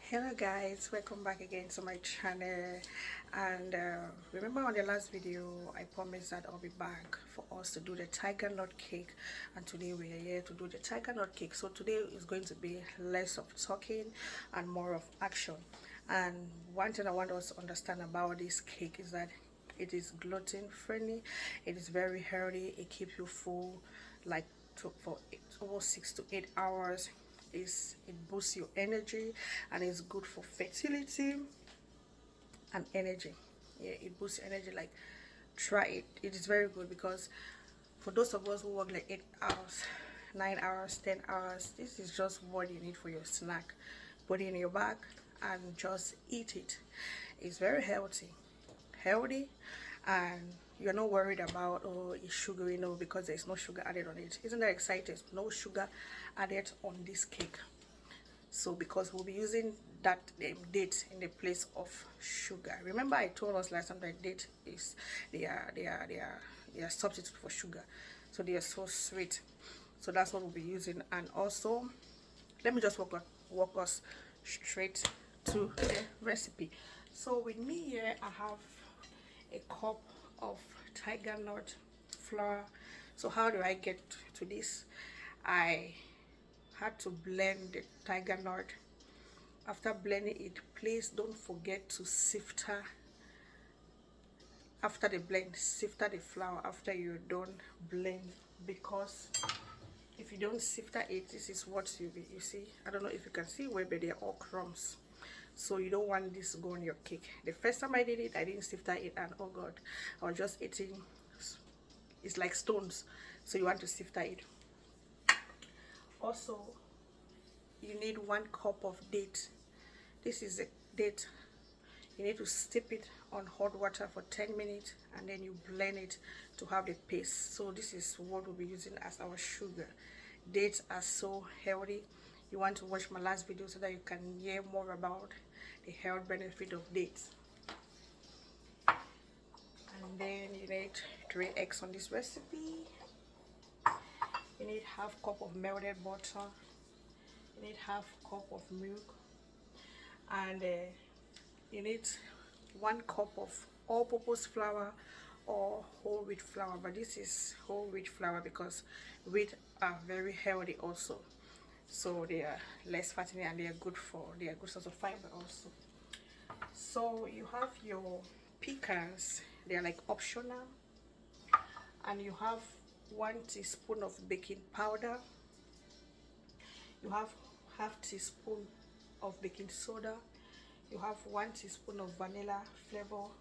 Hello guys, welcome back again to my channel. And remember on the last video I promised that I'll be back for us to do the tiger nut cake, and today we are here to do the tiger nut cake. So today is going to be less of talking and more of action. And one thing I want us to understand about this cake is that it is gluten friendly, it is very healthy, it keeps you full like for almost 6 to 8 hours. It boosts your energy and it's good for fertility and energy. Yeah, it boosts energy. Like, try it. It is very good because for those of us who work like 8 hours, 9 hours, 10 hours, this is just what you need for your snack. Put it in your bag and just eat it. It's very healthy, and you're not worried about, oh, it's sugary. No, because there's no sugar added on it. Isn't that exciting? No sugar added on this cake. So because we'll be using that date in the place of sugar. Remember I told us last time that date is they are substitute for sugar, so they are so sweet. So that's what we'll be using. And also, let me just walk us straight to the recipe. So with me here I have a cup of tiger nut flour. So how do I get to this? I had to blend the tiger nut. After blending it, please don't forget to sift her. After the blend, sift the flour after you're done blend, because if you don't sift it, this is what you see. I don't know if you can see where, but they're all crumbs. So you don't want this to go on your cake. The first time I did it, I didn't sift it, and oh god, I was just eating, it's like stones. So you want to sift it. Also, you need 1 cup of date. This is a date. You need to steep it on hot water for 10 minutes and then you blend it to have the paste. So this is what we'll be using as our sugar. Dates are so healthy. You want to watch my last video so that you can hear more about the health benefit of dates. And then you need 3 eggs on this recipe. You need ½ cup of melted butter. You need ½ cup of milk, and you need 1 cup of all-purpose flour or whole wheat flour, but this is whole wheat flour because wheat are very healthy also. So they are less fattening and they are good source of fiber also. So you have your pecans, they are like optional, and you have 1 teaspoon of baking powder. You have ½ teaspoon of baking soda. You have 1 teaspoon of vanilla flavor,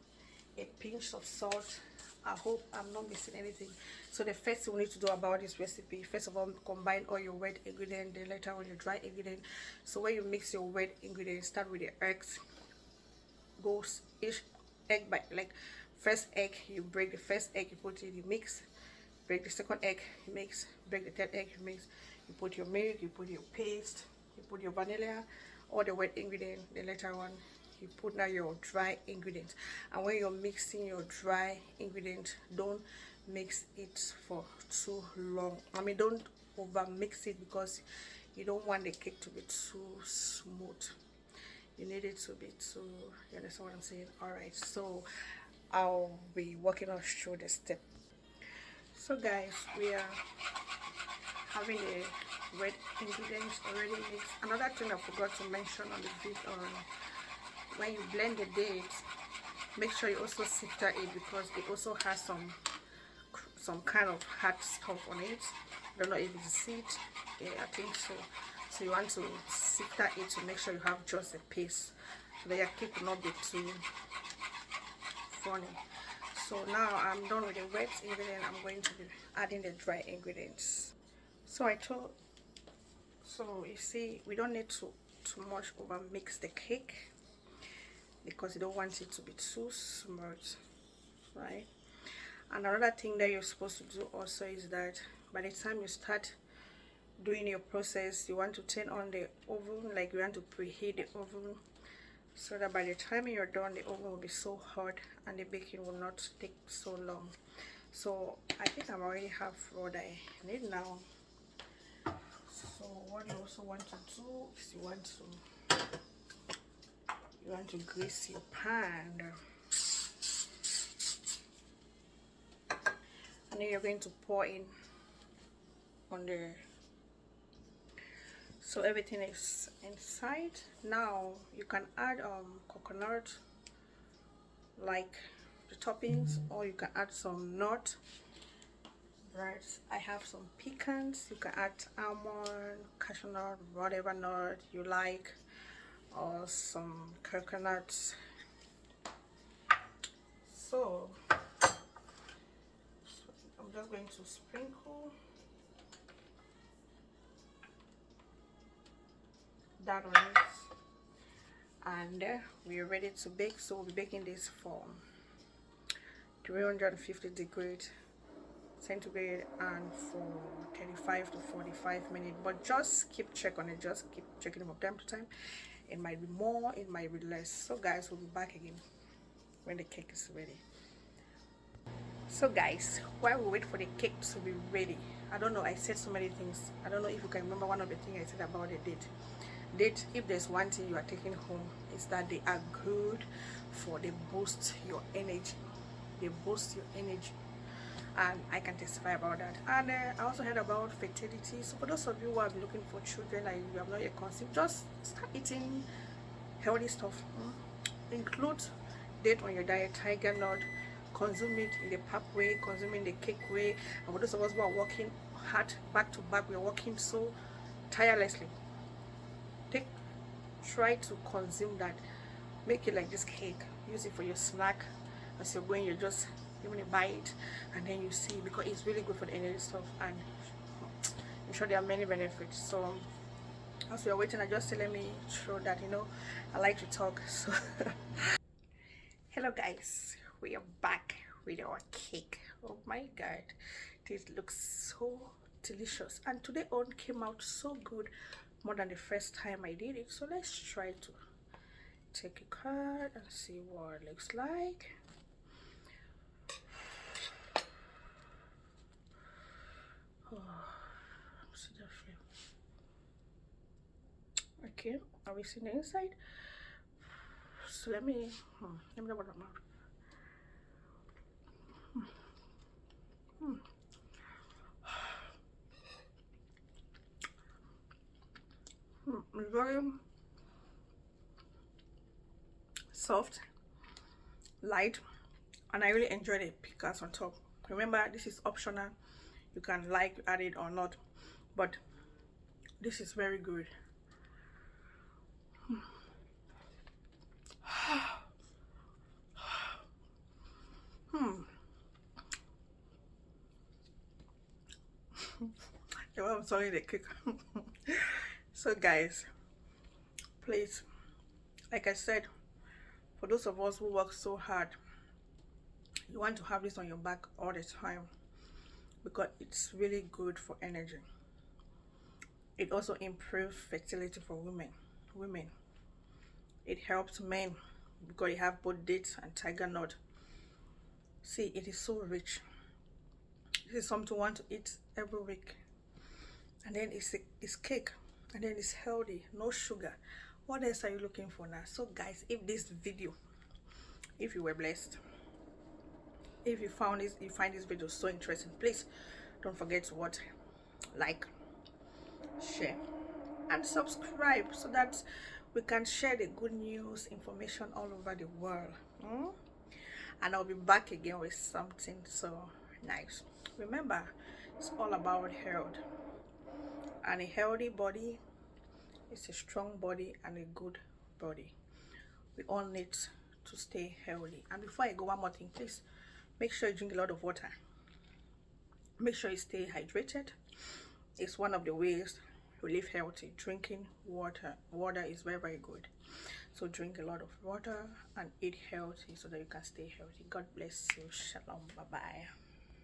a pinch of salt. I hope I'm not missing anything. So the first thing we need to do about this recipe, first of all, combine all your wet ingredients, then later on your dry ingredient. So when you mix your wet ingredients, start with the eggs. Go each egg by, like, first egg, you break the first egg, you put it in, you mix. Break the second egg, you mix. Break the third egg, you mix. You put your milk, you put your paste, you put your vanilla, all the wet ingredients. Then later on you put now your dry ingredients. And when you're mixing your dry ingredients, don't mix it for too long. I mean, don't over mix it because you don't want the cake to be too smooth. You need it to be too, you understand what I'm saying? All right, so I'll be walking us through the step. So guys, we are having the wet ingredients already mixed. Another thing I forgot to mention on the video, when you blend the dates, make sure you also sift it because it also has some kind of hard stuff on it. I don't know if it's a seed. Yeah, I think so. So you want to sift it to make sure you have just a paste so that your cake will not be too funny. So now I'm done with the wet ingredient. I'm going to be adding the dry ingredients. So you see, we don't need too much over mix the cake because you don't want it to be too smooth, right? And another thing that you're supposed to do also is that by the time you start doing your process, you want to turn on the oven, like you want to preheat the oven, so that by the time you're done, the oven will be so hot and the baking will not take so long. So I think I already have what I need now. So what you also want to do is you want to You want to grease your pan, and then you're going to pour in on there. So everything is inside. Now you can add coconut, like the toppings, or you can add some nut. Right, I have some pecans. You can add almond, cashew nut, whatever nut you like, or some coconuts. So I'm just going to sprinkle that on it, and we're ready to bake. So we'll be baking this for 350 degrees centigrade and for 35 to 45 minutes, but just keep check on it, just keep checking it from time to time. It might be more, it might be less. So guys, we'll be back again when the cake is ready. So guys, while we wait for the cake to be ready, I don't know, I said so many things. I don't know if you can remember one of the things I said about the date. If there's one thing you are taking home, is that they are good for, they boost your energy, they boost your energy, and I can testify about that. And I also heard about fertility. So for those of you who have been looking for children and you have not yet conceived, just start eating healthy stuff. Include date on your diet, tiger nut, consume it in the pap way, consume it in the cake way. And for those of us who are working hard back to back, we're working so tirelessly, try to consume that. Make it like this cake, use it for your snack. As you're going, you're just giving a bite, and then you see, because it's really good for the energy stuff, and I'm sure there are many benefits. So as you're waiting, I just say, let me show that, you know, I like to talk. So hello guys, we are back with our cake. Oh my god, this looks so delicious, and today on came out so good, more than the first time I did it. So let's try to take a card and see what it looks like. Oh, see the flame. Okay, are we seeing the inside? So let me know what I'm very soft, light, and I really enjoy the pecans on top. Remember, this is optional, you can like add it or not, but this is very good. I'm sorry, the cake. So guys, please, like I said, for those of us who work so hard, you want to have this on your back all the time, because it's really good for energy. It also improves fertility for women. It helps men because you have both dates and tiger nut. See, it is so rich. This is something you want to eat every week. And then it's cake, and then it's healthy, no sugar. What else are you looking for now? So guys, if you were blessed, if you find this video so interesting, please don't forget to like, share, and subscribe, so that we can share the good news, information all over the world. And I'll be back again with something so nice. Remember, it's all about health, and a healthy body is a strong body and a good body. We all need to stay healthy. And before I go, one more thing, please make sure you drink a lot of water. Make sure you stay hydrated. It's one of the ways to live healthy. Drinking water is very, very good. So drink a lot of water and eat healthy so that you can stay healthy. God bless you. Shalom. Bye bye.